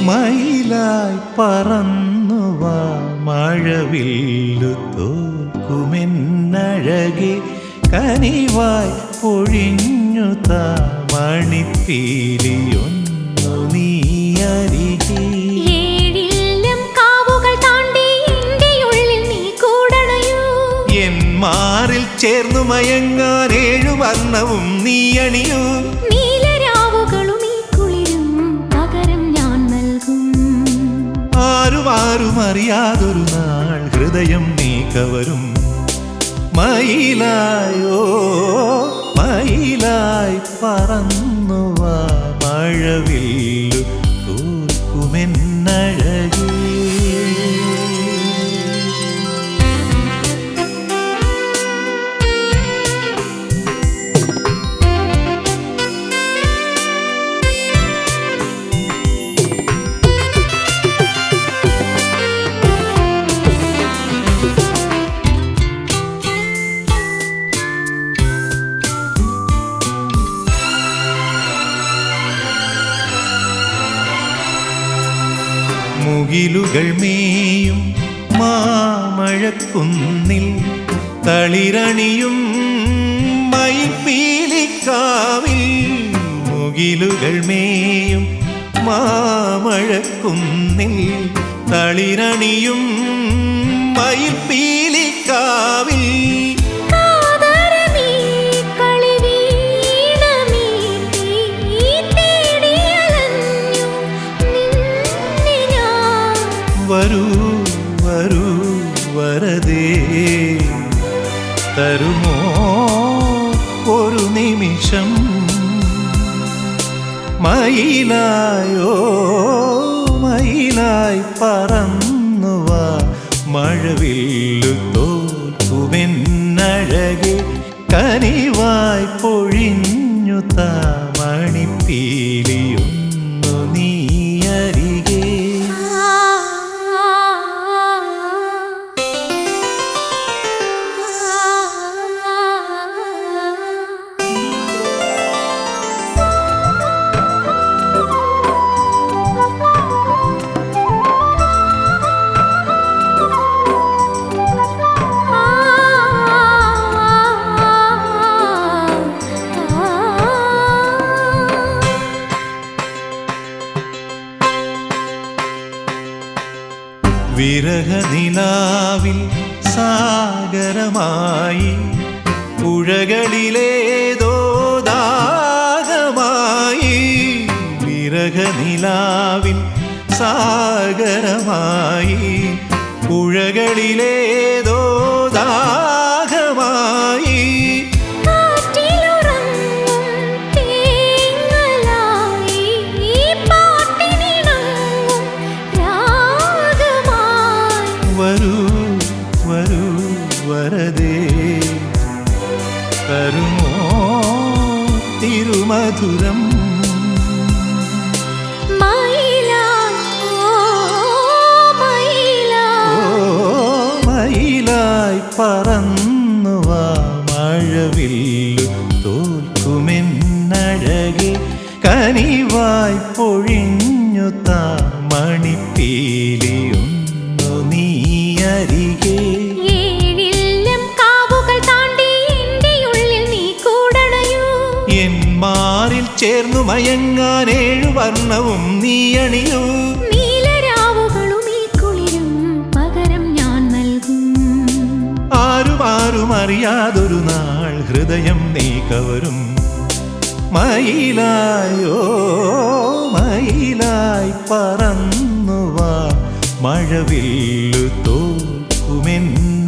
മയിലായി പറന്നുവാ മഴവില്ലു തോൽക്കുമെന്നഴകെ കനിവായി പൊഴിഞ്ഞു താ മണിപ്പീലിയൊന്നു നീ അരികെ. എൻ മാറിൽ ചേർന്നു മയങ്ങാൻ 7 വർണ്ണവും നീ അണിയൂ. ആരും അറിയാതൊരു നാൾ ഹൃദയം നീ കവരും. മയിലായോ മയിലായി പറന്നുവാ മഴവില്ലു തോൽക്കുമെന്നഴകേ. മുകിലുകൾ മേയും മാമഴക്കുന്നിൽ തളിരണിയും മയിൽപ്പീലിക്കാവിൽ. മുകിലുകൾ മേയും മാമഴക്കുന്നിൽ തളിരണിയും മയിൽപ്പീലിക്കാവിൽ. വരൂ വരൂ വരദേ തരുമോ ഒരു നിമിഷം. മയിലായോ മയിലായി പറന്നുവാ മഴവില്ലു തോൽക്കുമെന്നഴകെ കനിവായി പൊഴിഞ്ഞു താ മണിപ്പീലിയൊന്നു നീ അരികെ. വിരഹനിലാവിൽ സാഗരമായി പുഴകളിലേതോ ദാഹമായി. വിരഹനിലാവിൽ സാഗരമായി പുഴകളിലേതോ ദാഹമായി. വരൂ വരൂ വരദേ തരുമോ തിരുമധുരം. മയിലായി പറന്നുവാ മഴവില്ലു തോൽക്കുമെന്നഴകെ കനിവായി പൊഴിഞ്ഞു താ മണിപ്പീലിയൊന്നു നീ അരികെ. എൻ മാറിൽ ചേർന്നു മയങ്ങാൻ 7 വർണ്ണവും നീ അണിയൂ. ആരും അറിയാതൊരു നാൾ ഹൃദയം നീ കവരും. മയിലായോ മയിലായി പറന്നുവാ മഴവില്ലു തോൽക്കുമെന്ന്